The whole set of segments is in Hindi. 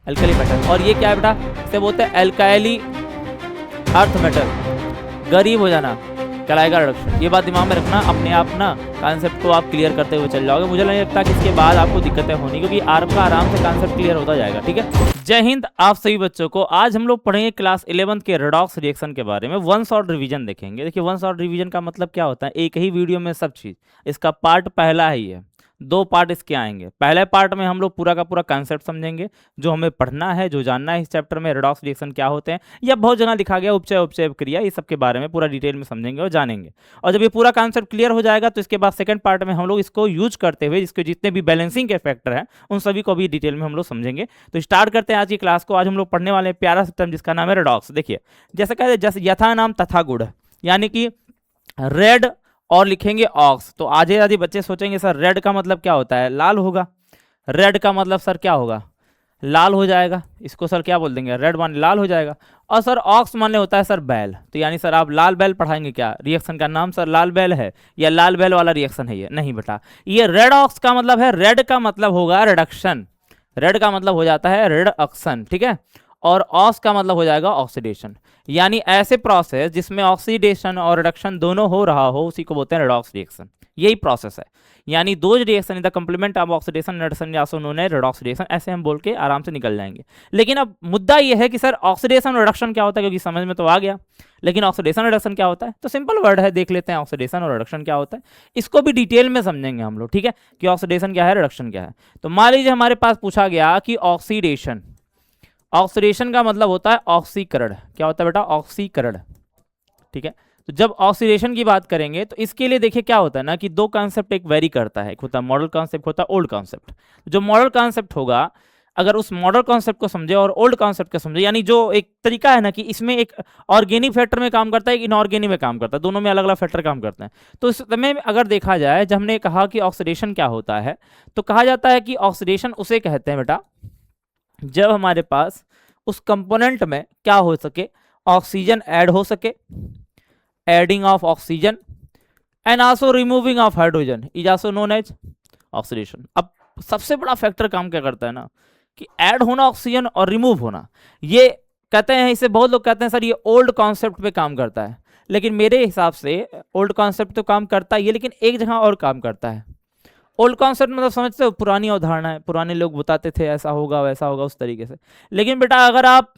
Alkali metal. और ये क्या है बेटा, इसे बोलते हैं एल्काइली अर्थ मेटल, गरीब हो जाना कहलाएगा रिडक्शन। ये बात दिमाग में रखना, अपने आप ना कॉन्सेप्ट को आप क्लियर करते हुए चल जाओगे। मुझे नहीं लगता कि इसके बाद आपको दिक्कतें होनी, क्योंकि आपका आराम से कॉन्सेप्ट क्लियर होता जाएगा। ठीक है, जय हिंद आप सभी बच्चों को। आज हम लोग पढ़ेंगे क्लास 11 के रेडॉक्स रिएक्शन के बारे में, वन शॉट रिवीजन देखेंगे। देखिए वन शॉट रिवीजन का मतलब क्या होता है, एक ही वीडियो में सब चीज़। इसका पार्ट पहला ही है, 2 पार्ट इसके आएंगे। पहले पार्ट में हम लोग पूरा का पूरा कॉन्सेप्ट समझेंगे, जो हमें पढ़ना है, जो जानना है इस चैप्टर में, रेडॉक्स रिएक्शन क्या होते हैं, या बहुत जगह लिखा गया उपचय उपचय क्रिया, ये सब के बारे में पूरा डिटेल में समझेंगे और जानेंगे। और जब ये पूरा कॉन्सेप्ट क्लियर हो जाएगा तो इसके बाद सेकंड पार्ट में हम लोग इसको यूज करते हुए इसके जितने भी बैलेंसिंग के फैक्टर हैं उन सभी को भी डिटेल में हम लोग समझेंगे। तो स्टार्ट करते हैं आज की क्लास को। आज हम लोग पढ़ने वाले प्यारा सा टर्म जिसका नाम है रेडॉक्स। देखिए जैसे कहते हैं, जैसे यथा नाम तथा गुण, यानी कि रेड और लिखेंगे ऑक्स। तो आधे आधे बच्चे सोचेंगे सर रेड का मतलब क्या होता है, लाल होगा। रेड का मतलब सर क्या होगा, लाल हो जाएगा। इसको सर क्या बोल देंगे, रेड माने लाल हो जाएगा। और सर ऑक्स माने होता है सर बैल। तो यानी सर आप लाल बैल पढ़ाएंगे क्या, रिएक्शन का नाम सर लाल बैल है या लाल बैल वाला रिएक्शन है ये? नहीं बेटा, ये रेड ऑक्स का मतलब है, रेड का मतलब होगा रिडक्शन, रेड का मतलब हो जाता है रिडक्शन। ठीक है, और ऑक्स का मतलब हो जाएगा ऑक्सीडेशन। यानी ऐसे प्रोसेस जिसमें ऑक्सीडेशन और रिडक्शन दोनों हो रहा हो उसी को बोलते हैं रेडॉक्स रिएक्शन। यही प्रोसेस है, यानी दो reaction in the complement of oxidation reduction या so known as redox reaction, ऐसे हम बोल के आराम से निकल जाएंगे। लेकिन अब मुद्दा यह है कि सर ऑक्सीडेशन और रिडक्शन क्या होता है, क्योंकि समझ में तो आ गया, लेकिन ऑक्सीडेशन रिडक्शन क्या होता है? तो सिंपल वर्ड है, देख लेते हैं ऑक्सीडेशन और रिडक्शन क्या होता है। इसको भी डिटेल में समझेंगे हम लोग। ठीक है, कि ऑक्सीडेशन क्या है, रिडक्शन क्या है। तो मान लीजिए हमारे पास पूछा गया कि ऑक्सीडेशन, ऑक्सीडेशन का मतलब होता है ऑक्सीकरण। क्या होता है बेटा, ऑक्सीकरण। ठीक है, तो जब ऑक्सीडेशन की बात करेंगे तो इसके लिए देखिए क्या होता है ना, कि दो कॉन्सेप्ट एक वेरी करता है, एक होता है मॉडल कॉन्सेप्ट, होता है ओल्ड कॉन्सेप्ट। जो मॉडल कॉन्सेप्ट होगा, अगर उस मॉडल कॉन्सेप्ट को समझे और ओल्ड कॉन्सेप्ट को समझे, यानी जो एक तरीका है ना कि इसमें एक ऑर्गेनिक फैक्टर में काम करता है, एक इनऑर्गेनिक में काम करता है, दोनों में अलग अलग फैक्टर काम करते हैं। तो इस समय अगर देखा जाए, जब हमने कहा कि ऑक्सीडेशन क्या होता है, तो कहा जाता है कि ऑक्सीडेशन उसे कहते हैं बेटा जब हमारे पास उस कंपोनेंट में क्या हो सके, ऑक्सीजन ऐड हो सके, adding of oxygen and also removing of hydrogen is also known as oxidation. अब सबसे बड़ा फैक्टर काम क्या करता है ना, कि ऐड होना ऑक्सीजन और रिमूव होना। ये कहते हैं, इसे बहुत लोग कहते हैं सर ये ओल्ड कॉन्सेप्ट पे काम करता है, लेकिन मेरे हिसाब से ओल्ड कॉन्सेप्ट तो काम करता ही है, लेकिन एक जगह और काम करता है। ओल्ड कॉन्सेप्ट मतलब समझते हो, पुरानी अवधारणा है, पुराने लोग बताते थे ऐसा होगा वैसा होगा उस तरीके से। लेकिन बेटा अगर आप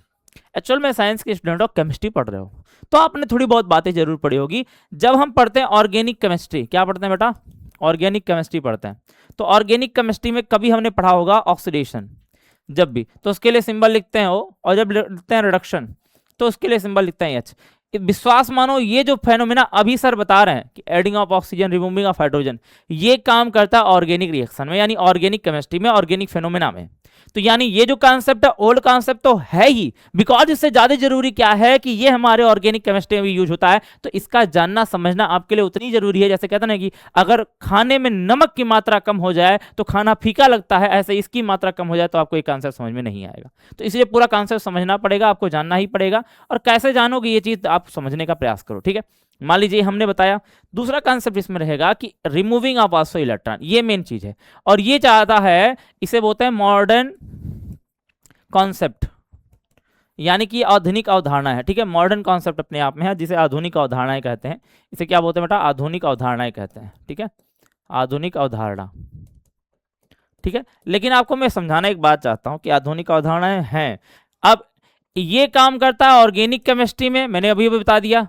एक्चुअल में साइंस के स्टूडेंट हो, केमिस्ट्री पढ़ रहे हो, तो आपने थोड़ी बहुत बातें जरूर पढ़ी होगी। जब हम पढ़ते हैं ऑर्गेनिक केमिस्ट्री, क्या पढ़ते हैं बेटा, ऑर्गेनिक केमिस्ट्री पढ़ते हैं, तो ऑर्गेनिक केमिस्ट्री में कभी हमने पढ़ा होगा ऑक्सीडेशन, जब भी तो उसके लिए सिंबल लिखते हैं O, और जब लिखते हैं रिडक्शन तो उसके लिए सिंबल लिखते हैं H। विश्वास मानो ये जो फेनोमेना अभी सर बता रहे हैं कि adding of oxygen removing of hydrogen, ये काम करता है ऑर्गेनिक रिएक्शन में, यानी ऑर्गेनिक केमिस्ट्री में, ऑर्गेनिक फेनोमेना में। तो यानी ये जो कॉन्सेप्ट है ओल्ड कॉन्सेप्ट तो है ही, बिकॉज इससे ज्यादा जरूरी क्या है कि ये हमारे ऑर्गेनिक केमिस्ट्री में भी यूज होता है। तो इसका जानना समझना आपके लिए उतनी जरूरी है, जैसे कहते हैं ना कि अगर खाने में नमक की मात्रा कम हो जाए तो खाना फीका लगता है, ऐसे इसकी मात्रा कम हो जाए तो आपको ये कॉन्सेप्ट समझ में नहीं आएगा। तो इसलिए पूरा कॉन्सेप्ट समझना पड़ेगा, आपको जानना ही पड़ेगा। और कैसे जानोगे ये चीज आप समझने का प्रयास करो। ठीक है, मान लीजिए हमने बताया, दूसरा कॉन्सेप्ट इसमें रहेगा कि रिमूविंग ऑफ ऑल्सो इलेक्ट्रॉन, ये मेन चीज है। और ये चाहता है, इसे बोलते हैं मॉडर्न कॉन्सेप्ट, यानी कि आधुनिक अवधारणा है। ठीक है, मॉडर्न कॉन्सेप्ट अपने आप में है, जिसे आधुनिक अवधारणाएं कहते हैं। इसे क्या बोलते हैं बेटा, आधुनिक अवधारणाएं कहते हैं। ठीक है, आधुनिक अवधारणा। ठीक है, लेकिन आपको मैं समझाना एक बात चाहता हूं कि आधुनिक अवधारणाएं हैं। अब ये काम करता है ऑर्गेनिक केमिस्ट्री में, मैंने अभी बता दिया,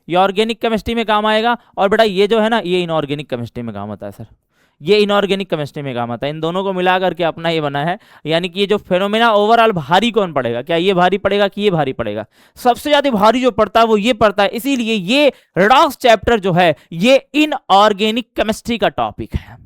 ये ऑर्गेनिक केमिस्ट्री में काम आएगा। और बेटा ये जो है ना, ये इनऑर्गेनिक केमिस्ट्री में काम आता है सर, ये इनऑर्गेनिक केमिस्ट्री में काम आता है। इन दोनों को मिला करके अपना ये बना है, यानी कि ये जो फेनोमेना ओवरऑल भारी कौन पड़ेगा, क्या ये भारी पड़ेगा कि ये भारी पड़ेगा? सबसे ज्यादा भारी जो पड़ता है वो ये पड़ता है। इसीलिए ये रेडॉक्स चैप्टर जो है ये इनऑर्गेनिक केमिस्ट्री का टॉपिक है,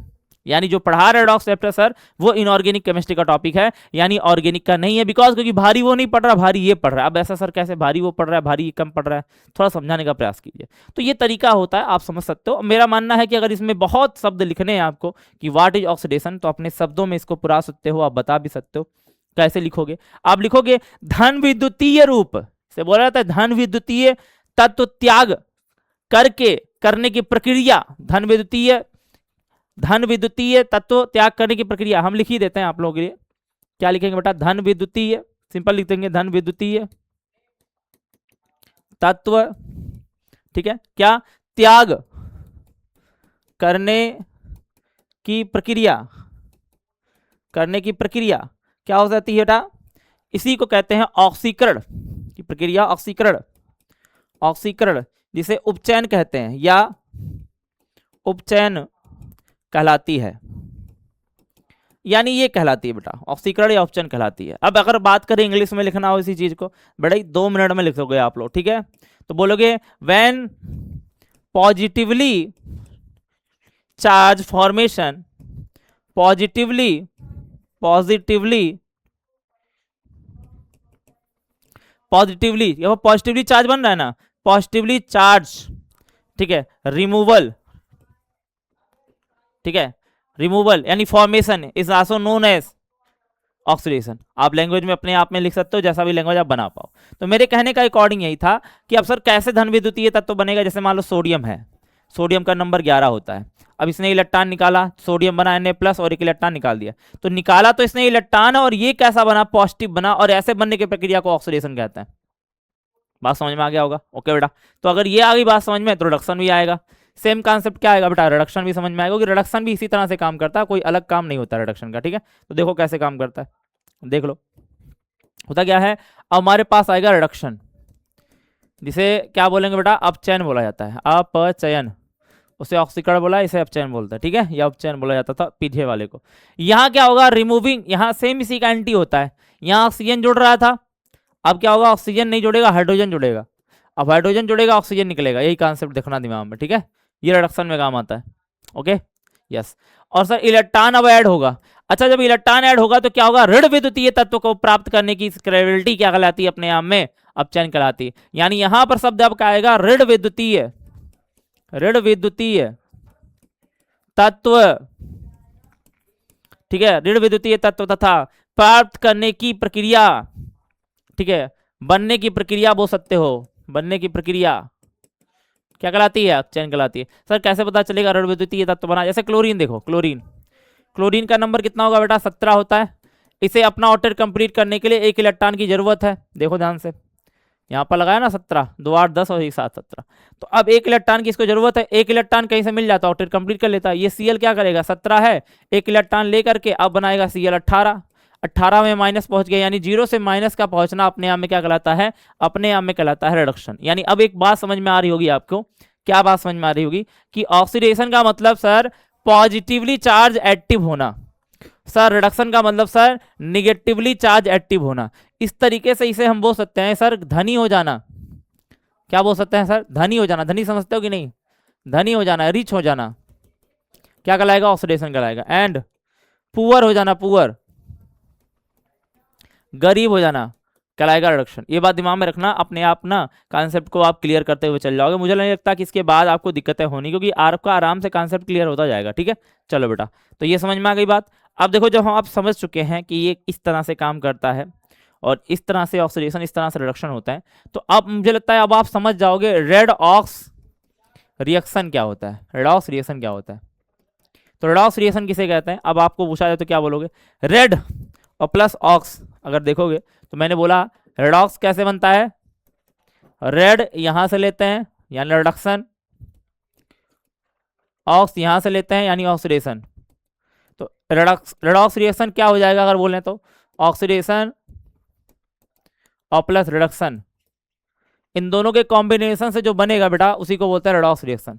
यानी जो पढ़ा रहे रेडॉक्स चैप्टर सर वो इनऑर्गेनिक केमिस्ट्री का टॉपिक है, यानी ऑर्गेनिक का नहीं है। बिकॉज क्योंकि भारी वो नहीं पढ़ रहा, भारी ये पढ़ रहा है। अब ऐसा सर कैसे, भारी वो पढ़ रहा है भारी ये कम पढ़ रहा है, थोड़ा समझाने का प्रयास कीजिए। तो ये तरीका होता है, आप समझ सकते हो। मेरा मानना है कि अगर इसमें बहुत शब्द लिखने हैं आपको कि व्हाट इज ऑक्सीडेशन, तो अपने शब्दों में इसको पुरा सकते हो, आप बता भी सकते हो। कैसे लिखोगे, आप लिखोगे धन विद्युतीय रूप से बोला जाता है, धन विद्युतीय तत्व त्याग करके करने की प्रक्रिया, धन विद्युतीय तत्व त्याग करने की प्रक्रिया हम लिख ही देते हैं आप लोगों के लिए। क्या लिखेंगे बेटा, धन विद्युतीय, सिंपल लिख देंगे धन विद्युतीय तत्व, ठीक है, क्या, त्याग करने की प्रक्रिया, करने की प्रक्रिया क्या हो जाती है बेटा, इसी को कहते हैं ऑक्सीकरण की प्रक्रिया, ऑक्सीकरण, ऑक्सीकरण जिसे उपचयन कहते हैं या उपचयन कहलाती है, यानी ये कहलाती है बेटा, ऑक्सीकरण या उपचयन कहलाती है। अब अगर बात करें इंग्लिश में लिखना हो इसी चीज को, बड़ा ही 2 मिनट में लिखोगे आप लोग, ठीक है। तो बोलोगे when positively charge formation, positively, positively, positively, ये पॉजिटिवली चार्ज बन रहा है ना, पॉजिटिवली चार्ज, ठीक है, रिमूवल, ठीक है, रिमूवल यानी formation is also known as oxidation. आप लैंग्वेज में अपने आप में लिख सकते हो, जैसा भी लैंग्वेज आप बना पाओ। तो मेरे कहने का अकॉर्डिंग यही था कि अब सर कैसे धन विद्युतीय तत्व बनेगा, जैसे मान लो सोडियम है, सोडियम का नंबर 11 होता है, अब इसने इलेक्ट्रॉन निकाला, सोडियम बना Na+ और एक इलेक्ट्रॉन निकाल दिया, तो निकाला तो इसने इलेक्ट्रॉन और ये कैसा बना, पॉजिटिव बना, और ऐसे बनने की प्रक्रिया को ऑक्सीडेशन कहते हैं। बात समझ में आ गया होगा, ओके बेटा। तो अगर ये आ गई बात समझ में तो रिडक्शन भी आएगा। सेम कॉन्सेप्ट क्या आएगा बेटा, रिडक्शन भी समझ में आएगा, क्योंकि रिडक्शन भी इसी तरह से काम करता है, कोई अलग काम नहीं होता रिडक्शन का, ठीक है। तो देखो कैसे काम करता है, देख लो होता क्या है। अब हमारे पास आएगा रिडक्शन, जिसे क्या बोलेंगे बेटा, अपचयन बोला जाता है, अपचयन, उसे ऑक्सीकरण बोला, इसे अपचयन बोलता है, ठीक है, या उपचयन बोला जाता था पीछे वाले को। यहाँ क्या होगा, रिमूविंग, यहाँ सेम इसी का एंटी होता है, यहाँ ऑक्सीजन जुड़ रहा था, अब क्या होगा, ऑक्सीजन नहीं जुड़ेगा, हाइड्रोजन जुड़ेगा, अब हाइड्रोजन जुड़ेगा, ऑक्सीजन निकलेगा, यही कॉन्सेप्ट देखना दिमाग में, ठीक है, ये रिडक्शन में काम आता है, ओके, यस। और सर इलेक्ट्रॉन अब ऐड होगा, अच्छा जब इलेक्ट्रॉन ऐड होगा तो क्या होगा, ऋण विद्युतीय तत्व को प्राप्त करने की कैपेबिलिटी क्या कहलाती है, अपने आप में अपचयन कहलाती है। यानी यहां पर शब्द अब क्या आएगा, ऋण विद्युतीय, ऋण विद्युतीय तत्व, ठीक है, ऋण विद्युतीय तत्व तथा प्राप्त करने की प्रक्रिया, ठीक है, बनने की प्रक्रिया बोल सकते हो, बनने की प्रक्रिया क्या कहलाती है, अपचयन कहलाती है। सर कैसे पता चलेगा ऋण विद्युतीय तत्व बना, जैसे क्लोरीन देखो, क्लोरीन, क्लोरीन का नंबर कितना होगा बेटा, 17 होता है, इसे अपना ऑर्बिट कंप्लीट करने के लिए 1 इलेक्ट्रॉन की जरूरत है, देखो ध्यान से, यहाँ पर लगाया ना 17, 2 8 10 और 1 7 17, तो अब 1 इलेक्ट्रॉन की इसको जरूरत है, 1 इलेक्ट्रॉन कहीं से मिल जाता है, ऑर्बिट कंप्लीट कर लेता है। ये Cl क्या करेगा, 17 है, 1 इलेक्ट्रॉन लेकर के अब बनाएगा Cl 18, 18 में माइनस पहुंच गया, यानी 0 से माइनस का पहुंचना अपने आप में क्या कहलाता है, अपने आप में कहलाता है रिडक्शन। यानी अब एक बात समझ में आ रही होगी आपको, क्या बात समझ में आ रही होगी कि ऑक्सीडेशन का मतलब सर पॉजिटिवली चार्ज एक्टिव होना, सर रिडक्शन का मतलब सर निगेटिवली चार्ज एक्टिव होना। इस तरीके से इसे हम बोल सकते हैं सर धनी हो जाना, क्या बोल सकते हैं सर, धनी हो जाना, धनी समझते हो कि नहीं, धनी हो जाना, रिच हो जाना, क्या कहलाएगा, ऑक्सीडेशन कहलाएगा। एंड पुअर हो जाना, पुअर, गरीब हो जाना कहलाएगा रिडक्शन। ये बात दिमाग में रखना, अपने आप ना कॉन्सेप्ट को आप क्लियर करते हुए चल जाओगे, मुझे नहीं लगता कि इसके बाद आपको दिक्कतें होनी, क्योंकि आपका आराम से कॉन्सेप्ट क्लियर होता जाएगा, ठीक है। चलो बेटा, तो ये समझ में आ गई बात। अब देखो जब हम आप समझ चुके हैं कि ये इस तरह से काम करता है और इस तरह से ऑक्सीडेशन, इस तरह से रिडक्शन होता है, तो अब मुझे लगता है अब आप समझ जाओगे रेड ऑक्स रिएक्शन क्या होता है, रेडॉक्स रिएक्शन क्या होता है। तो रेडॉक्स रिएक्शन किसे कहते हैं, अब आपको पूछा जाए तो क्या बोलोगे, रेड और प्लस ऑक्स, अगर देखोगे तो मैंने बोला रेडॉक्स कैसे बनता है, रेड यहां से लेते हैं यानी रिडक्शन, ऑक्स यहां से लेते हैं यानी ऑक्सीडेशन। तो रेडॉक्स रिएक्शन क्या हो जाएगा, अगर बोलें तो ऑक्सीडेशन और प्लस रिडक्शन, इन दोनों के कॉम्बिनेशन से जो बनेगा बेटा उसी को बोलते हैं रेडॉक्स रिएक्शन,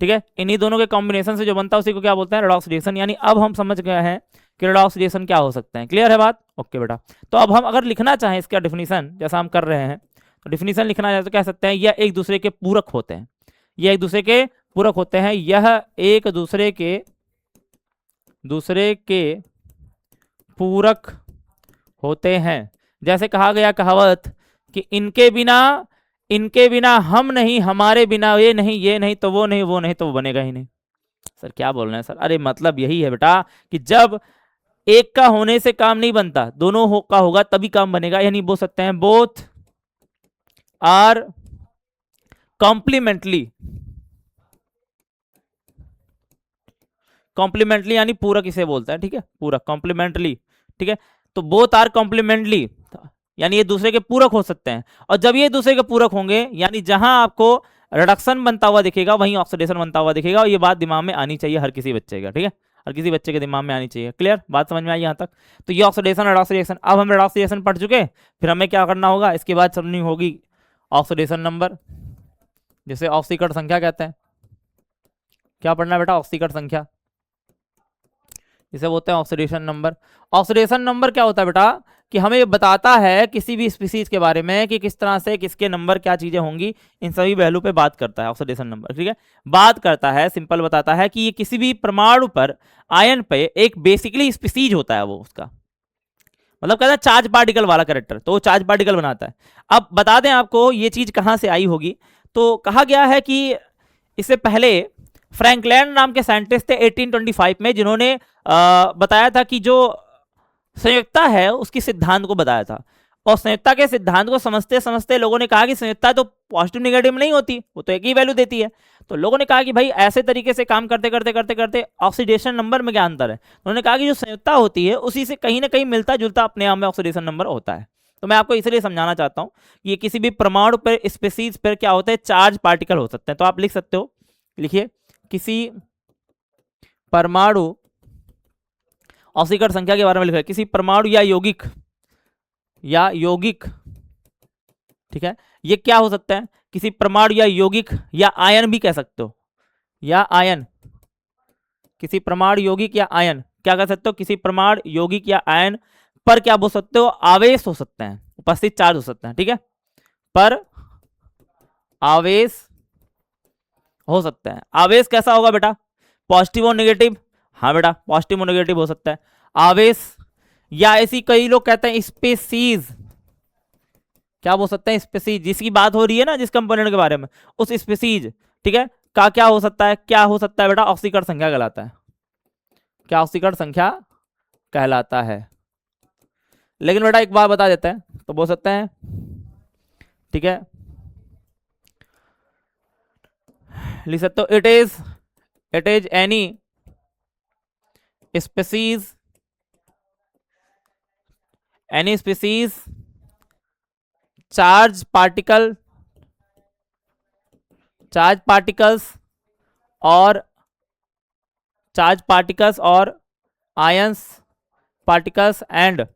ठीक है। इन्हीं दोनों के कॉम्बिनेशन से जो बनता है उसी को क्या बोलते हैं, रेडॉक्स रिएक्शन। यानी अब हम समझ गए हैं कि रेडॉक्स रिएक्शन क्या हो सकते हैं, क्लियर है बात, ओके बेटा। तो अब हम अगर लिखना चाहें इसका डिफिनीशन, जैसा हम कर रहे हैं, तो डिफिनीशन लिखना चाहे तो कह सकते हैं यह एक दूसरे के पूरक होते हैं, यह एक दूसरे के पूरक होते हैं, यह एक दूसरे के पूरक होते हैं। जैसे कहा गया कहावत कि इनके बिना हम नहीं, हमारे बिना ये नहीं, ये नहीं तो वो नहीं, वो नहीं तो वो बनेगा ही नहीं। सर क्या बोल रहे हैं सर, अरे मतलब यही है बेटा कि जब एक का होने से काम नहीं बनता, दोनों का होगा तभी काम बनेगा। यानी बोल सकते हैं बोथ आर कॉम्प्लीमेंटली, कॉम्प्लीमेंटली यानी पूरक इसे बोलता है, ठीक है, पूरक, कॉम्प्लीमेंटली, ठीक है। तो बोथ आर कॉम्प्लीमेंटली, यानी ये दूसरे के पूरक हो सकते हैं। और जब ये दूसरे के पूरक होंगे, यानी जहां आपको रिडक्शन बनता हुआ दिखेगा वहीं ऑक्सीडेशन बनता हुआ दिखेगा। और ये बात दिमाग में आनी चाहिए हर किसी बच्चे का, ठीक है, हर किसी बच्चे के दिमाग में आनी चाहिए। क्लियर, बात समझ में आई यहाँ तक? तो ये ऑक्सीडेशन रेडॉक्स रिएक्शन। अब हम रेडॉक्स रिएक्शन पढ़ चुके, फिर हमें क्या करना होगा, इसके बाद चलनी होगी ऑक्सीडेशन नंबर, जिसे ऑक्सीकरण संख्या कहते हैं। क्या पढ़ना है बेटा? ऑक्सीकरण संख्या, इसे बोलते हैं ऑक्सीडेशन नंबर। ऑक्सीडेशन नंबर क्या होता है बेटा, कि हमें ये बताता है किसी भी स्पीसीज के बारे में कि किस तरह से किसके नंबर क्या चीजें होंगी, इन सभी पहलू पे बात करता है ऑक्सीडेशन नंबर, ठीक है। बात करता है, सिंपल बताता है कि ये किसी भी परमाणु पर आयन पे एक बेसिकली स्पीसीज होता है, वो उसका मतलब कहता है चार्ज पार्टिकल वाला कैरेक्टर, तो वो चार्ज पार्टिकल बनाता है। अब बता दें आपको ये चीज कहां से आई होगी, तो कहा गया है कि इससे पहले फ्रैंकलैंड नाम के साइंटिस्ट थे 1825 में, जिन्होंने बताया था कि जो संयुक्ता है उसकी सिद्धांत को बताया था। और संयुक्ता के सिद्धांत को समझते समझते लोगों ने कहा कि संयुक्ता तो पॉजिटिव निगेटिव नहीं होती, वो तो एक ही वैल्यू देती है। तो लोगों ने कहा कि भाई ऐसे तरीके से काम करते करते करते करते ऑक्सीडेशन नंबर में क्या अंतर है। उन्होंने कहा कि जो संयुक्ता होती है उसी से कहीं ना कहीं मिलता जुलता अपने आप में ऑक्सीडेशन नंबर होता है। तो मैं आपको इसलिए समझाना चाहता हूं कि ये किसी भी परमाणु पर स्पीसीज पर क्या होता है, चार्ज पार्टिकल हो सकते हैं। तो आप लिख सकते हो, लिखिए, किसी परमाणु, ऑक्सीकरण संख्या के बारे में लिखा है, किसी परमाणु या यौगिक, ठीक है, ये क्या हो सकता है, किसी परमाणु या यौगिक या आयन भी कह सकते हो, या आयन, किसी परमाणु यौगिक या आयन क्या कह सकते हो, किसी परमाणु यौगिक या आयन पर क्या बोल सकते हो, आवेश हो सकते हैं, उपस्थित चार्ज हो सकते हैं, ठीक है, पर आवेश हो सकते हैं। आवेश कैसा होगा बेटा, पॉजिटिव और नेगेटिव? हाँ बेटा, पॉजिटिव और नेगेटिव हो सकता है आवेश। या ऐसी कई लोग कहते हैं स्पीसीज, क्या बोल सकते हैं, स्पीसीज, जिसकी बात हो रही है ना जिस कंपोनेंट के बारे में, उस स्पीसीज, ठीक है, का क्या हो सकता है, क्या हो सकता है बेटा, ऑक्सीकरण संख्या कहलाता है। क्या ऑक्सीकरण संख्या कहलाता है। लेकिन बेटा एक बार बता देते हैं, तो बोल सकते हैं, ठीक है, लिख सकते हो, it is any species, charge particles और ions particles and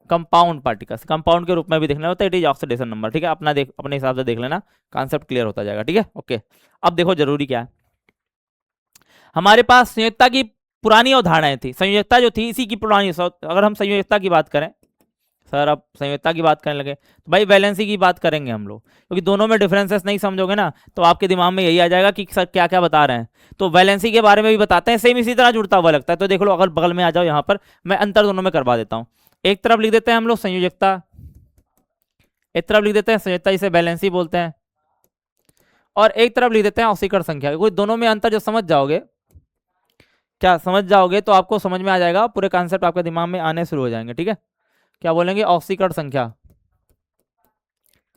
compound particles, compound के रूप में भी देखना होता है, इट इज ऑक्सीडेशन नंबर, ठीक है, अपने हिसाब से देख लेना, कॉन्सेप्ट क्लियर होता जाएगा, ठीक है, ओके। अब देखो जरूरी क्या है, हमारे पास संयुक्ता की पुरानी अवधारणाएं थी, संयुक्ता जो थी इसी की पुरानी, अगर हम संयुक्ता की बात करें, सर अब संयुक्ता की बात करने लगे तो भाई वैलेंसी की बात करेंगे हम लोग, क्योंकि दोनों में डिफरेंसेस नहीं समझोगे ना तो आपके दिमाग में यही आ जाएगा कि सर क्या क्या बता रहे हैं। तो वैलेंसी के बारे में भी बताते हैं, सेम इसी तरह जुड़ता हुआ लगता है। तो देख लो, अगर बगल में आ जाओ, यहाँ पर मैं अंतर दोनों में करवा देता हूँ। एक तरफ लिख देते हैं हम लोग संयोजकता, एक तरफ लिख देते हैं संयोजकता, इसे वैलेंसी बोलते हैं, और एक तरफ लिख देते हैं ऑक्सीकरण संख्या। कोई दोनों में अंतर जो समझ जाओगे, क्या समझ जाओगे, तो आपको समझ में आ जाएगा, पूरे कॉन्सेप्ट आपके दिमाग में आने शुरू हो जाएंगे, ठीक है। क्या बोलेंगे, ऑक्सीकरण संख्या,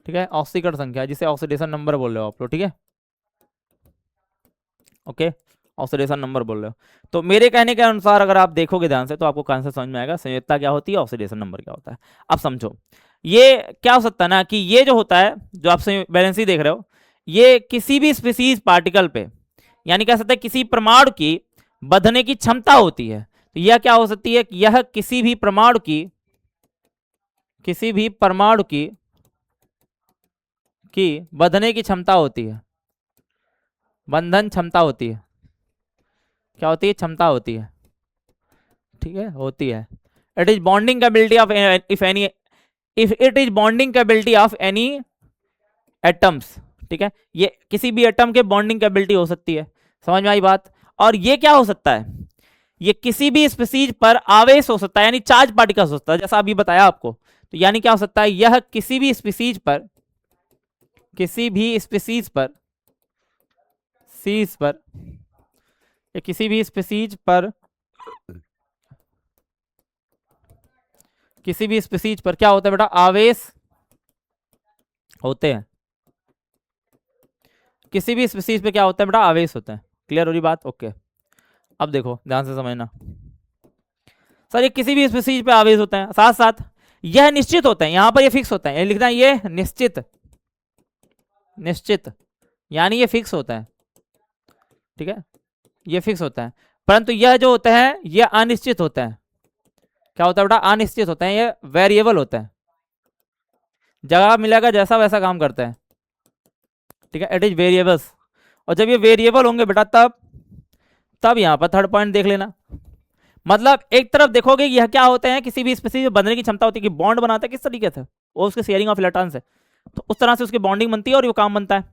ठीक है, ऑक्सीकरण संख्या, जिसे ऑक्सीडेशन नंबर बोल रहे हो आप लोग, ठीक है, ओके, ऑक्सीडेशन नंबर बोल रहे हो। तो मेरे कहने के अनुसार अगर आप देखोगे ध्यान से तो आपको कॉन्सेप्ट समझ में आएगा, संयुक्ता क्या होती है, ऑक्सीडेशन नंबर क्या होता है। अब समझो, ये क्या हो सकता है ना, कि ये जो होता है, जो आप वैलेंसी देख रहे हो, ये किसी भी स्पीसीज पार्टिकल पे, यानी कह सकते हैं किसी परमाणु की बंधने की क्षमता होती है। तो यह क्या हो सकती है, यह किसी भी परमाणु की बंधने की क्षमता होती है, बंधन क्षमता होती है, क्या होती है, क्षमता होती है, ठीक है, होती है। It is bonding capability of if it is bonding capability of any atoms, ठीक है, ये किसी भी एटम के बॉन्डिंग कैपेबिलिटी हो सकती है, समझ में आई बात। और ये क्या हो सकता है, ये किसी भी स्पीसीज पर आवेश हो सकता है, यानी चार्ज पार्टिकल्स हो सकता है, जैसा अभी बताया आपको। तो यानी क्या हो सकता है, यह किसी भी स्पीसीज पर किसी भी स्पीसीज पर क्या होता है बेटा, आवेश होते हैं। किसी भी स्पीसीज पे क्या होता है बेटा, आवेश होते हैं। क्लियर हो रही बात, ओके। अब देखो ध्यान से समझना, सर ये किसी भी स्पीसीज पे आवेश होते हैं, साथ साथ यह निश्चित होते हैं, यहां पर ये फिक्स होते हैं, ये लिखना है ये निश्चित, निश्चित यानी ये फिक्स होता है, ठीक है, ये फिक्स होता है। परंतु यह जो होता है ये अनिश्चित होता है। क्या होता है बेटा? अनिश्चित होता है, ये वेरिएबल होता है, जगह मिलेगा जैसा वैसा काम करता है, ठीक है, इट इज वेरिएबल्स। और जब ये वेरिएबल होंगे बेटा तब यहां पर थर्ड पॉइंट देख लेना। मतलब एक तरफ देखोगे यह क्या होते हैं, किसी भी स्पीसीज में बंधने की क्षमता होती है कि बॉन्ड बनाता है किस तरीके से, वो उसके शेयरिंग ऑफ इलेक्ट्रॉन्स है, तो उस तरह से उसकी बॉन्डिंग बनती है और वो काम बनता है।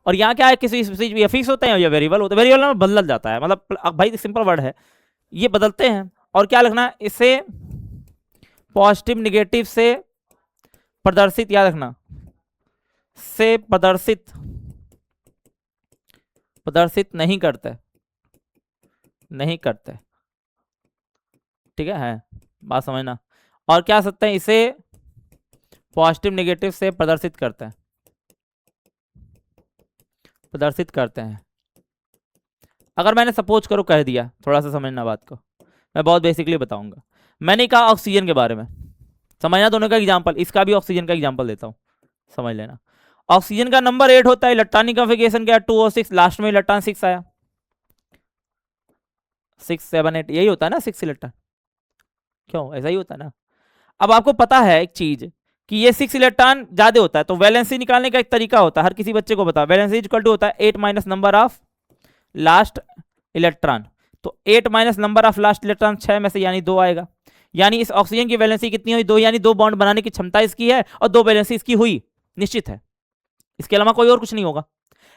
और यहाँ क्या है, किसी स्पीसीज में फिक्स होते हैं या वेरिएबल होते हैं, वेरिएबल में बदल जाता है, मतलब भाई सिंपल वर्ड है, ये बदलते हैं। और क्या लिखना है, इसे पॉजिटिव निगेटिव से प्रदर्शित, याद रखना, से प्रदर्शित नहीं करते, नहीं करते, ठीक है बात समझना। और क्या सकते हैं, इसे पॉजिटिव नेगेटिव से प्रदर्शित करते हैं, प्रदर्शित करते हैं। अगर मैंने सपोज करो कह दिया, थोड़ा सा समझना बात को, मैं बहुत बेसिकली बताऊंगा। मैंने कहा ऑक्सीजन के बारे में, समझना दोनों का एग्जांपल, इसका भी ऑक्सीजन का एग्जांपल देता हूं, समझ लेना। ऑक्सीजन का नंबर 8 होता है, इलेक्ट्रॉनिक कॉन्फ़िगरेशन क्या है 2 और 6, लास्ट में इलेक्ट्रॉन 6 आया, 6 7 8 यही होता है ना, 6 इलेक्ट्रॉन, क्यों ऐसा ही होता है ना। अब आपको पता है एक चीज कि ये 6 इलेक्ट्रॉन ज्यादा होता है, तो वैलेंसी निकालने का एक तरीका होता है, हर किसी बच्चे को पता है, वैलेंसी इक्वल टू होता है 8 minus number of last electron. तो 8 minus number of last electron 6 में से यानी 2 आएगा, यानी इस ऑक्सीजन की वैलेंसी कितनी हुई 2, यानी 2 बॉन्ड बनाने की क्षमता इसकी है और 2 वैलेंसी इसकी हुई, निश्चित है, इसके अलावा कोई और कुछ नहीं होगा।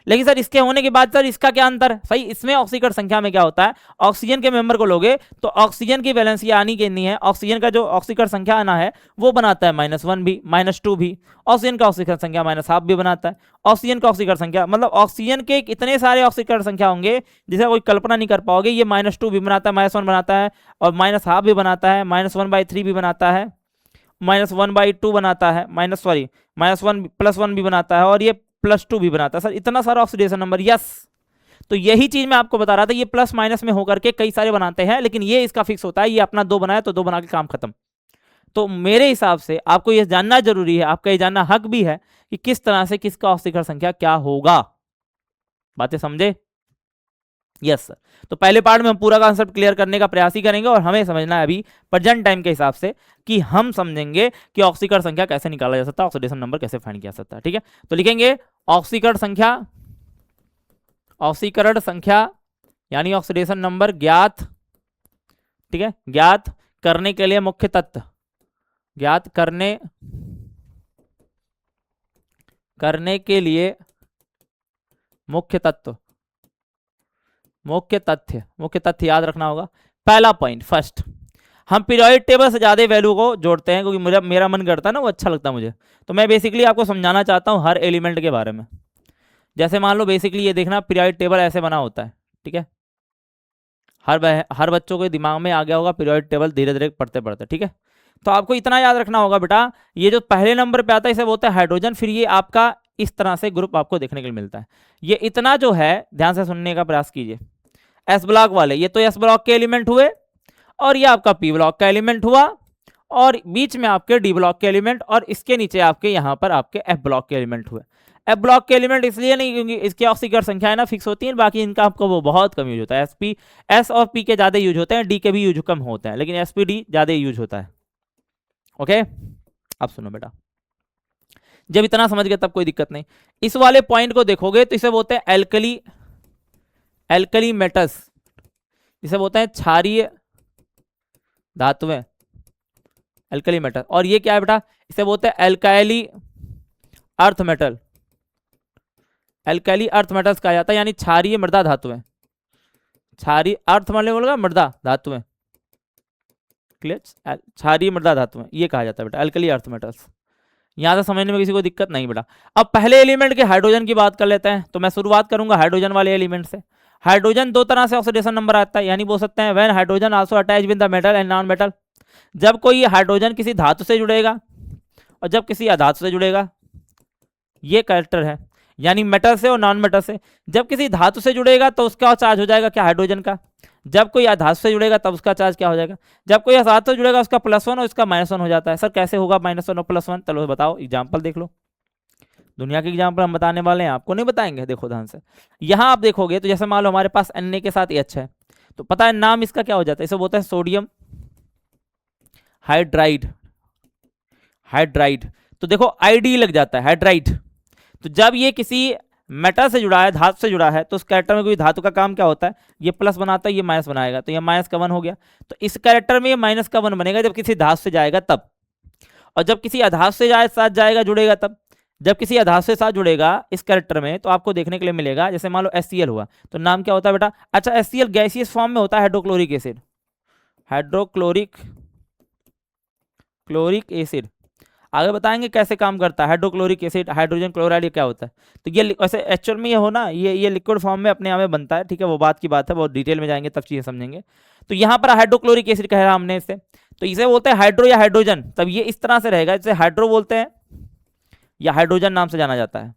लेकिन सर इसके होने के बाद सर इसका क्या अंतर है, सही, इसमें ऑक्सीकरण संख्या में क्या होता है, ऑक्सीजन के मेंबर को लोगे तो ऑक्सीजन की वैलेंसी आनी कितनी है, ऑक्सीजन का जो ऑक्सीकरण संख्या आना है वो बनाता है -1 भी, -2 भी, ऑक्सीजन का ऑक्सीकरण संख्या -1/2 भी बनाता है। ऑक्सीजन का ऑक्सीकरण संख्या मतलब ऑक्सीजन के इतने सारे ऑक्सीकरण संख्या होंगे जिसे कोई कल्पना नहीं कर पाओगे। ये -2 भी बनाता है, -1 बनाता है, और -1/2 भी बनाता है, -1/3 भी बनाता है, -1/2 बनाता है, -1 +1 भी बनाता है, और ये +2 भी बनाता है। सर इतना सारा ऑक्सीडेशन नंबर, यस, तो यही चीज मैं आपको बता रहा था, ये प्लस माइनस में होकर के कई सारे बनाते हैं, लेकिन ये इसका फिक्स होता है, ये अपना 2 बनाया तो 2 बना के काम खत्म। तो मेरे हिसाब से आपको ये जानना जरूरी है, आपका ये जानना हक भी है कि किस तरह से किसका ऑक्सीकरण संख्या क्या होगा, बातें समझे? Yes sir. तो पहले पार्ट में हम पूरा कॉन्सेप्ट क्लियर करने का प्रयास ही करेंगे, और हमें समझना है अभी प्रेजेंट टाइम के हिसाब से कि हम समझेंगे कि ऑक्सीकरण संख्या कैसे निकाला जा सकता है, ऑक्सीडेशन नंबर कैसे फाइंड किया जा सकता है, ठीक है। तो लिखेंगे ऑक्सीकरण संख्या, ऑक्सीकरण संख्या यानी ऑक्सीडेशन नंबर ज्ञात, ठीक है, ज्ञात करने के लिए मुख्य तत्व, ज्ञात करने के लिए मुख्य तत्व, मुख्य तथ्य याद रखना होगा। पहला पॉइंट, फर्स्ट, हम पीरियोडिक टेबल से ज्यादा वैल्यू को जोड़ते हैं क्योंकि मुझे मेरा मन करता है ना, वो अच्छा लगता है मुझे, तो मैं बेसिकली आपको समझाना चाहता हूं हर एलिमेंट के बारे में। जैसे मान लो बेसिकली ये देखना, पीरियोडिक टेबल ऐसे बना होता है, ठीक है, हर बच्चों के दिमाग में आ गया होगा पीरियोडिक टेबल धीरे धीरे पढ़ते पढ़ते, ठीक है। तो आपको इतना याद रखना होगा बेटा, ये जो पहले नंबर पे आता है इसे बोलते हैं हाइड्रोजन, फिर ये आपका इस तरह से ग्रुप आपको देखने के लिए मिलता है। ये इतना जो है ध्यान से सुनने का प्रयास कीजिए, एस ब्लॉक वाले, ये तो एस ब्लॉक के एलिमेंट हुए, और ये आपका पी ब्लॉक का एलिमेंट हुआ, और बीच में आपके डी ब्लॉक के एलिमेंट, और इसके नीचे आपके यहाँ पर आपके एफ ब्लॉक के एलिमेंट हुए। एफ ब्लॉक के एलिमेंट इसलिए नहीं क्योंकि इसके ऑक्सीकरण संख्या है ना फिक्स होती है, बाकी इनका आपको वो बहुत कम यूज होता है, एस और पी के ज्यादा यूज होते हैं, डी के भी यूज कम होते हैं, लेकिन एसपी डी ज्यादा यूज होता है। ओके, अब सुनो बेटा, जब इतना समझ गए तब कोई दिक्कत नहीं। इस वाले पॉइंट को देखोगे तो इसे बोलते हैं एल्कली मेटल्स, इसे बोलते हैं क्षारीय धातुएं, एल्कली मेटल। और ये क्या है बेटा, इसे बोलते हैं एल्काइली अर्थ मेटल, एल्काइली अर्थ मेटल्स कहा जाता है, यानी क्षारीय मृदा धातुएं, क्षारीय अर्थ मतलब बोलेगा मृदा धातुएं, क्लियर, क्षारीय मृदा धातुएं ये कहा जाता है बेटा, एल्कली अर्थ मेटल्स। यहां से समझने में किसी को दिक्कत नहीं बेटा। अब पहले एलिमेंट के हाइड्रोजन की बात कर लेते हैं, तो मैं शुरुआत करूंगा हाइड्रोजन वाले एलिमेंट से। हाइड्रोजन 2 तरह से ऑक्सीडेशन नंबर आता है, यानी बोल सकते हैं when hydrogen also attach with the metal and non metal, जब कोई हाइड्रोजन किसी धातु से जुड़ेगा और जब किसी अधातु से जुड़ेगा, ये कैरेक्टर है, यानी मेटल से और नॉन मेटल से। जब किसी धातु से जुड़ेगा तो उसका चार्ज हो जाएगा क्या, हाइड्रोजन का, जब कोई आधार से जुड़ेगा तब उसका चार्ज क्या हो जाएगा, जब कोई आधार से जुड़ेगा उसका +1 और इसका -1 हो जाता है। सर कैसे होगा -1 और +1, चलो बताओ, एग्जाम्पल देख लो, दुनिया के एग्जाम्पल हम बताने वाले हैं, आपको नहीं बताएंगे। देखो ध्यान से, यहाँ आप देखोगे तो जैसे मान लो हमारे पास Na के साथ H है, तो पता है नाम इसका क्या हो जाता है, इसे बोलते हैं सोडियम हाइड्राइड। हाइड्राइड तो देखो ID लग जाता है, हाइड्राइड। तो जब ये किसी मेटल से जुड़ा है, धातु से जुड़ा है, तो उस कैरेक्टर में कोई धातु का काम क्या होता है, ये प्लस बनाता है, ये माइनस बनाएगा, तो ये माइनस का 1 हो गया। तो इस कैरेक्टर में ये माइनस का 1 बनेगा जब किसी धातु से जाएगा तब, और जब किसी अधातु से साथ जाएगा, जुड़ेगा तब। जब किसी अधातु से साथ जुड़ेगा इस कैरेक्टर में, तो आपको देखने के लिए मिलेगा, जैसे मान लो HCl हुआ, तो नाम क्या होता है बेटा, अच्छा HCl गैसियस फॉर्म में होता है, हाइड्रोक्लोरिक एसिड। हाइड्रोक्लोरिक एसिड आगे बताएंगे कैसे काम करता है। हाइड्रोक्लोरिक एसिड, हाइड्रोजन क्लोराइड क्या होता है, तो ये वैसे एक्चुअल में ये हो ना, ये लिक्विड फॉर्म में अपने आप में बनता है, ठीक है, वो बात की बात है, बहुत डिटेल में जाएंगे तब चीजें समझेंगे। तो यहाँ पर हाइड्रोक्लोरिक एसिड कह रहा हमने इससे, तो इसे बोलते हैं हाइड्रो या हाइड्रोजन, तब ये इस तरह से रहेगा, जैसे हाइड्रो बोलते हैं या हाइड्रोजन नाम से जाना जाता है।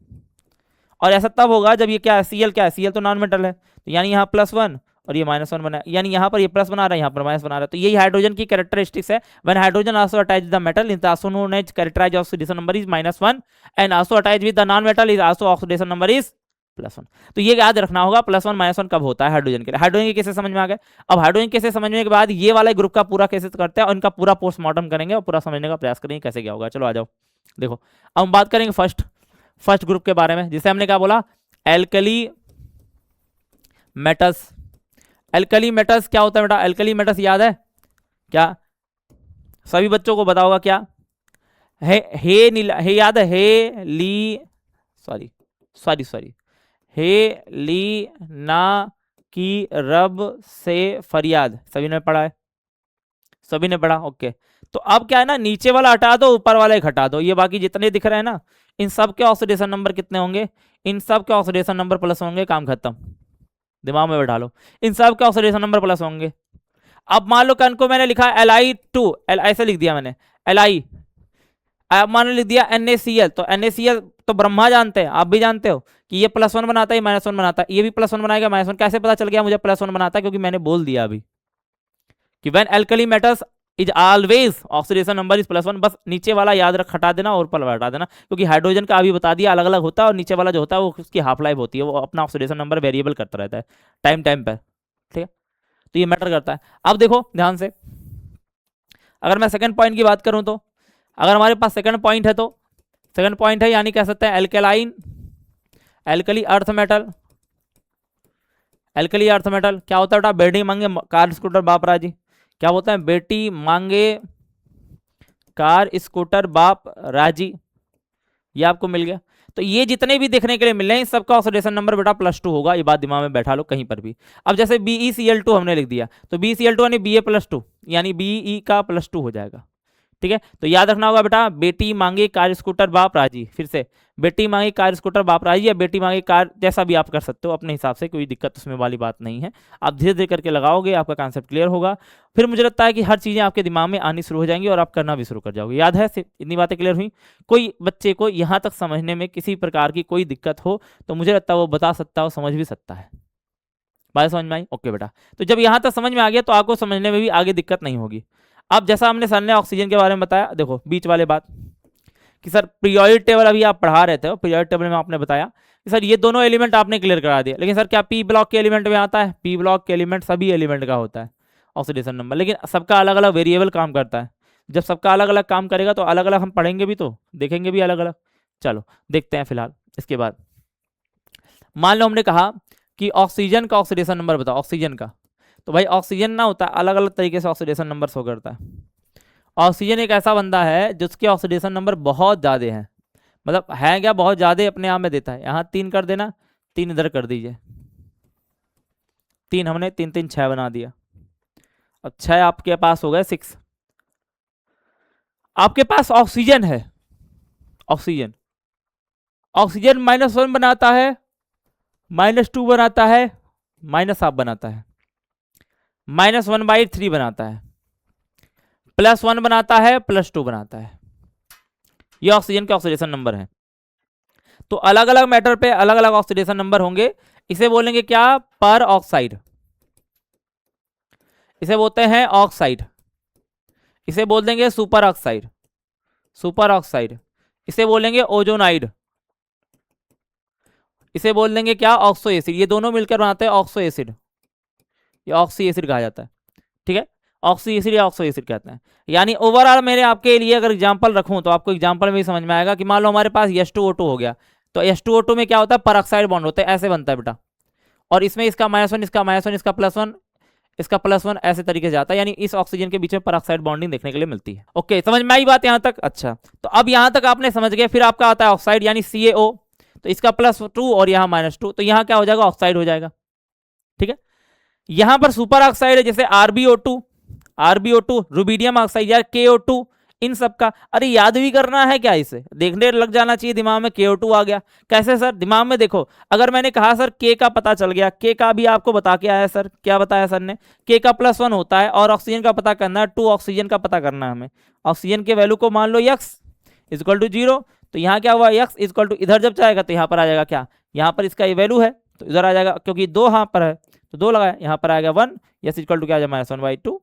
और ऐसा तब होगा जब ये क्या Cl तो नॉन मेटल है, तो यानी यहाँ +1 और ये -1 बना, यानी यहाँ पर ये प्लस बना रहा है, यहाँ पर माइनस बना रहा है। तो यही हाइड्रोजन की कैरेक्टरिस्टिक्स है। When hydrogen also attach the metal is also known as characterise oxidation number is -1 and also attach with the non metal is also oxidation number is +1। तो ये याद रखना होगा, +1 -1 कब होता है हाइड्रोजन के लिए। हाइड्रोजन के केसेस समझ में आ गए। अब हाइड्रोजन केसेस समझने के बाद ये वाला ग्रुप का पूरा केसेस करते हैं और इनका पूरा पोस्टमार्टम करेंगे और पूरा समझने का प्रयास करेंगे कैसे क्या होगा। चलो आ जाओ, देखो अब हम बात करेंगे फर्स्ट ग्रुप के बारे में, जिसे हमने क्या बोला, एल्कली मेटल्स। एल्कली मेटल्स क्या होता है बेटा, एल्कली मेटल्स याद है क्या, सभी बच्चों को बताओगा क्या है, हे याद है, हे ली ना की रब से फरियाद, सभी ने पढ़ा है, सभी ने पढ़ा, ओके। तो अब क्या है ना, नीचे वाला हटा दो, ऊपर वाला एक हटा दो, ये बाकी जितने दिख रहे हैं ना, इन सब के ऑक्सीडेशन नंबर कितने होंगे, इन सब के ऑक्सीडेशन नंबर प्लस होंगे, काम खत्म, दिमाग में बैठा लो, इन सब के ऑक्सीडेशन नंबर प्लस होंगे। अब मान लो कन को मैंने लिखा Li2, ऐसे लिख दिया मैंने Li, अब मान लो लिख दिया NaCl, तो NaCl तो ब्रह्मा जानते हैं, आप भी जानते हो कि ये +1 बनाता है, -1 बनाता है, ये भी +1 बनाएगा, -1 कैसे पता चल गया मुझे +1 बनाता है, क्योंकि मैंने बोल दिया अभी कि when alkali metals is always oxidation number is +1, बस नीचे वाला याद रख, हटा देना और ऊपर हटा देना, क्योंकि हाइड्रोजन का अभी बता दिया अलग अलग होता है, और नीचे वाला जो होता है वो उसकी हाफ लाइफ होती है, वो अपना ऑक्सीडेशन नंबर वेरिएबल करता रहता है टाइम पर, ठीक है, तो ये मैटर करता है। अब देखो ध्यान से, अगर मैं सेकंड पॉइंट की बात करूं, तो अगर हमारे पास सेकंड पॉइंट है, तो सेकंड पॉइंट है यानी कह सकते हैं alkaline, alkali earth metal. Alkali earth metal क्या होता है बेटा, बेटी मांगे कार स्कूटर बाप राजी, क्या बोलते हैं, बेटी मांगे कार स्कूटर बाप राजी, ये आपको मिल गया। तो ये जितने भी देखने के लिए मिल रहे हैं, सबका ऑक्सीडेशन नंबर बेटा +2 होगा, ये बात दिमाग में बैठा लो कहीं पर भी। अब जैसे BeCl2 हमने लिख दिया, तो BeCl2 यानी Ba+2, यानी Be का +2 हो जाएगा, ठीक है। तो याद रखना होगा बेटा, बेटी मांगे कार स्कूटर बाप राजी, फिर से बेटी मांगे कार स्कूटर बाप राजी, या बेटी मांगे कार, जैसा भी आप कर सकते हो अपने हिसाब से, कोई दिक्कत उसमें वाली बात नहीं है। आप धीरे धीरे करके लगाओगे, आपका कॉन्सेप्ट क्लियर होगा, फिर मुझे लगता है कि हर चीज़ें आपके दिमाग में आनी शुरू हो जाएंगी और आप करना भी शुरू कर जाओगे। याद है, इतनी बातें क्लियर हुई। कोई बच्चे को यहाँ तक समझने में किसी प्रकार की कोई दिक्कत हो तो मुझे लगता है वो बता सकता है, समझ भी सकता है। बात समझ में आई, ओके बेटा। तो जब यहाँ तक समझ में आ गया तो आपको समझने में भी आगे दिक्कत नहीं होगी। अब जैसा हमने सर ने ऑक्सीजन के बारे में बताया, देखो बीच वाले बात कि सर पीरियोडिक टेबल अभी आप पढ़ा रहे थे, पीरियोडिक टेबल में आपने बताया कि सर ये दोनों एलिमेंट आपने क्लियर करा दिया, लेकिन सर क्या पी ब्लॉक के एलिमेंट में आता है, पी ब्लॉक के एलिमेंट सभी एलिमेंट का होता है ऑक्सीडेशन नंबर, लेकिन सबका अलग अलग वेरिएबल काम करता है। जब सबका अलग अलग काम करेगा तो अलग अलग हम पढ़ेंगे भी, तो देखेंगे भी अलग अलग। चलो देखते हैं फिलहाल। इसके बाद मान लो हमने कहा कि ऑक्सीजन का ऑक्सीडेशन नंबर बताओ, ऑक्सीजन का, तो भाई ऑक्सीजन ना होता है, अलग अलग तरीके से ऑक्सीडेशन नंबर शो करता है। ऑक्सीजन एक ऐसा बंदा है जिसके ऑक्सीडेशन नंबर बहुत ज़्यादा हैं, मतलब है क्या, बहुत ज़्यादा अपने आप में देता है। यहाँ 3 कर देना, 3 इधर कर दीजिए, 3 हमने 3 3 6 बना दिया। अब 6 आपके पास हो गए 6। आपके पास ऑक्सीजन है, ऑक्सीजन -1 बनाता है, -2 बनाता है, -1 बनाता है, -1/3 बनाता है, +1 बनाता है, +2 बनाता है। ये ऑक्सीजन के ऑक्सीडेशन नंबर है। तो अलग अलग मैटर पे अलग अलग ऑक्सीडेशन नंबर होंगे, इसे बोलेंगे क्या, पर ऑक्साइड। इसे बोलते हैं ऑक्साइड, इसे बोल देंगे सुपर ऑक्साइड, सुपर ऑक्साइड, इसे बोलेंगे ओजोनाइड, इसे बोल देंगे क्या, ऑक्सो एसिड। ये दोनों मिलकर बनाते हैं ऑक्सो एसिड, ये ऑक्सी एसिड कहा जाता है। ठीक है, ऑक्सी एसिड या ऑक्सो एसिड कहते हैं। यानी ओवरऑल मेरे आपके लिए अगर एग्जांपल रखूं तो आपको एग्जांपल में ही समझ में आएगा कि मान लो हमारे पास H2O2 हो गया, तो H2O2 में क्या होता है, परऑक्साइड बॉन्ड होता है, ऐसे बनता है बेटा, और इसमें इसका -1, इसका -1, इसका +1, इसका +1, ऐसे तरीके से जाता है, यानी इस ऑक्सीजन के बीच में परऑक्साइड बॉन्डिंग देखने के लिए मिलती है। ओके, समझ में आई बात यहां तक? अच्छा, तो अब यहां तक आपने समझ गए। फिर आपका आता है ऑक्साइड यानी CaO, तो इसका +2 और यहाँ -2, तो यहाँ क्या हो जाएगा, ऑक्साइड हो जाएगा। ठीक है, यहां पर सुपर ऑक्साइड है जैसे RbO2, रुबिडियम ऑक्साइड यार KO2, इन सब का अरे याद भी करना है क्या, इसे देखने लग जाना चाहिए दिमाग में। KO2 आ गया, कैसे सर, दिमाग में देखो, अगर मैंने कहा सर K का पता चल गया, K का भी आपको बता के आया सर, क्या बताया सर ने, K का +1 होता है और ऑक्सीजन का पता करना है, 2 ऑक्सीजन का पता करना है हमें। ऑक्सीजन के वैल्यू को मान लो x = 0, तो यहाँ क्या हुआ, x = इधर जब जाएगा तो यहाँ पर आ जाएगा क्या, यहाँ पर इसका ये वैल्यू है तो इधर आ जाएगा, क्योंकि 2 यहाँ पर है तो 2 लगाया, यहाँ पर आएगा 1, s = क्या आ जाएगा, -1/2।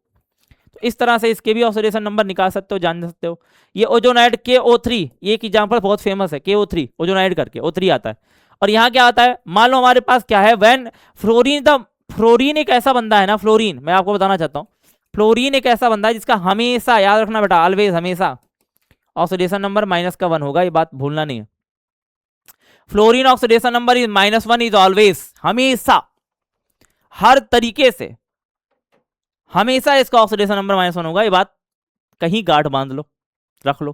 तो इस तरह से इसके भी ऑक्सीडेशन नंबर निकाल सकते हो, जान सकते हो। ये ओजोनाइड KO3, ये एक एग्जांपल बहुत फेमस है, KO3 ओजोनाइड करके O3 आता है। और यहाँ क्या आता है, मान लो हमारे पास क्या है, व्हेन फ्लोरीन, फ्लोरीन एक ऐसा बंदा है ना, फ्लोरीन मैं आपको बताना चाहता हूँ, फ्लोरीन एक ऐसा बंदा है जिसका हमेशा याद रखना बेटा, ऑलवेज, हमेशा ऑक्सीडेशन नंबर -1 होगा, ये बात भूलना नहीं है। Fluorine oxidation number is -1 is always, हमेशा, हर तरीके से हमेशा इसका ऑक्सीडेशन नंबर -1 होगा, ये बात कहीं गांठ बांध लो, रख लो।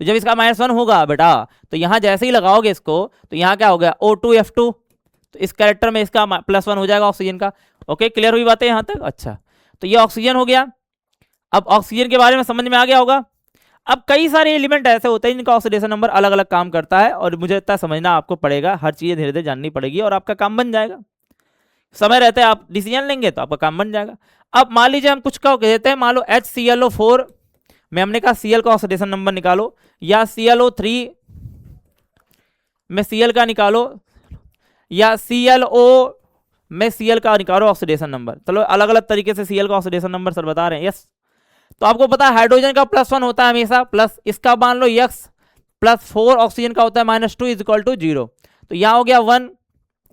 तो जब इसका -1 होगा बेटा, तो यहां जैसे ही लगाओगे इसको, तो यहां क्या हो गया, O2F2, तो इस कैरेक्टर में इसका +1 हो जाएगा ऑक्सीजन का। ओके, क्लियर हुई बातें यहां तक? अच्छा, तो ये ऑक्सीजन हो गया। अब ऑक्सीजन के बारे में समझ में आ गया होगा। अब कई सारे एलिमेंट ऐसे होते हैं जिनका ऑक्सीडेशन नंबर अलग अलग काम करता है, और मुझे इतना समझना आपको पड़ेगा, हर चीजें धीरे धीरे जाननी पड़ेगी और आपका काम बन जाएगा। समय रहते आप डिसीजन लेंगे तो आपका काम बन जाएगा। अब मान लीजिए हम कुछ का कहते हैं, मान लो HClO4 में हमने कहा Cl का ऑक्सीडेशन नंबर निकालो, या ClO3 में Cl का निकालो, या ClO में Cl का निकालो ऑक्सीडेशन नंबर। चलो अलग अलग तरीके से Cl का ऑक्सीडेशन नंबर सर बता रहे हैं। यस, तो आपको पता है हाइड्रोजन का +1 होता है हमेशा, प्लस इसका मान लो x +4 ऑक्सीजन का होता है -2 = 0, तो यहाँ हो गया 1,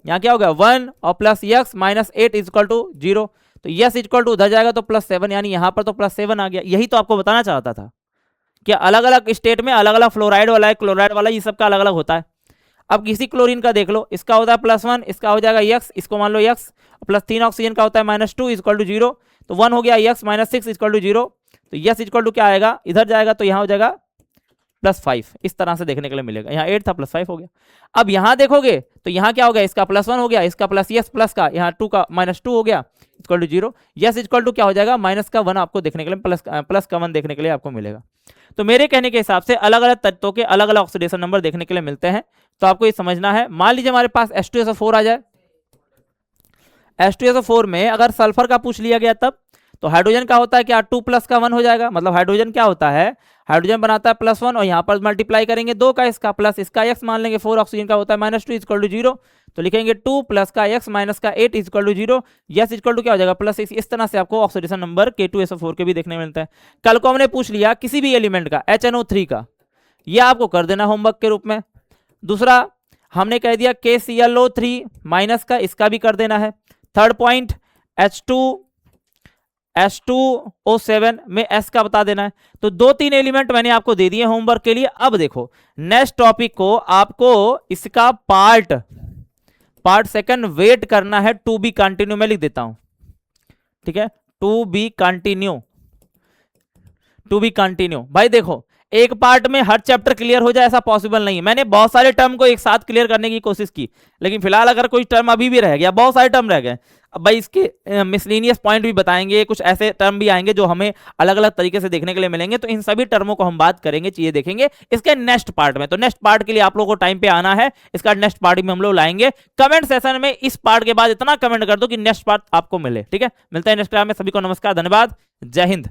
यहाँ क्या हो गया 1 और प्लस x -8 = 0, तो यस = उधर जाएगा तो +7, यानी यहाँ पर तो +7 आ गया। यही तो आपको बताना चाहता था कि अलग अलग स्टेट में अलग अलग फ्लोराइड वाला है, क्लोराइड वाला, ये सबका अलग अलग होता है। अब किसी क्लोरीन का देख लो, इसका होता है +1, इसका हो जाएगा x, इसको मान लो x, +3 ऑक्सीजन का होता है -2 = 0, तो 1 हो गया, x -6 = 0, तो यस = क्या आएगा, इधर जाएगा तो यहाँ हो जाएगा +5, इस तरह से देखने के लिए मिलेगा। यहाँ 8 था, +5 हो गया। अब यहाँ देखोगे तो यहाँ क्या हो गया, इसका +1 हो गया, इसका प्लस यस प्लस का यहाँ 2 का -2 हो गया = 0, यस = क्या हो जाएगा, -1 आपको देखने के लिए, प्लस का 1 देखने के लिए आपको मिलेगा। तो मेरे कहने के हिसाब से अलग अलग तत्वों के अलग अलग ऑक्सीडेशन नंबर देखने के लिए मिलते हैं, तो आपको ये समझना है। मान लीजिए हमारे पास H2SO4 आ जाए, H2SO4 में अगर सल्फर का पूछ लिया गया तब, तो हाइड्रोजन का होता है क्या, 2 + का 1 हो जाएगा, मतलब हाइड्रोजन क्या होता है, हाइड्रोजन बनाता है +1 और यहाँ पर मल्टीप्लाई करेंगे 2 का इसका, प्लस इसका x मान लेंगे, 4 ऑक्सीजन का होता है -2 = 0, तो लिखेंगे 2 प्लस का x माइनस का 8 = 0, यस = क्या हो जाएगा +6। इस तरह से आपको ऑक्सीडेशन नंबर K2SO4 के भी देखने मिलता है। कल को हमने पूछ लिया किसी भी एलिमेंट का HNO3 का, यह आपको कर देना होमवर्क के रूप में। दूसरा हमने कह दिया KClO3 माइनस का, इसका भी कर देना है। थर्ड पॉइंट H2O7 में S का बता देना है। तो 2-3 एलिमेंट मैंने आपको दे दिए होमवर्क के लिए। अब देखो नेक्स्ट टॉपिक को आपको इसका पार्ट सेकंड वेट करना है, टू बी कंटिन्यू मैं लिख देता हूं, ठीक है, टू बी कंटिन्यू। भाई देखो एक पार्ट में हर चैप्टर क्लियर हो जाए ऐसा पॉसिबल नहीं है। मैंने बहुत सारे टर्म को एक साथ क्लियर करने की कोशिश की, लेकिन फिलहाल अगर कोई टर्म अभी भी रह गया, बहुत सारे टर्म रह गए, अब भाई इसके मिसलिनियस पॉइंट भी बताएंगे, कुछ ऐसे टर्म भी आएंगे जो हमें अलग अलग तरीके से देखने के लिए मिलेंगे, तो इन सभी टर्मों को हम बात करेंगे, चीजें देखेंगे इसके नेक्स्ट पार्ट में। तो नेक्स्ट पार्ट के लिए आप लोगों को टाइम पे आना है, इसका नेक्स्ट पार्ट में हम लोग लाएंगे। कमेंट सेशन में इस पार्ट के बाद इतना कमेंट कर दो कि नेक्स्ट पार्ट आपको मिले, ठीक है। मिलता है नेक्स्ट क्लास में, सभी को नमस्कार, धन्यवाद, जय हिंद।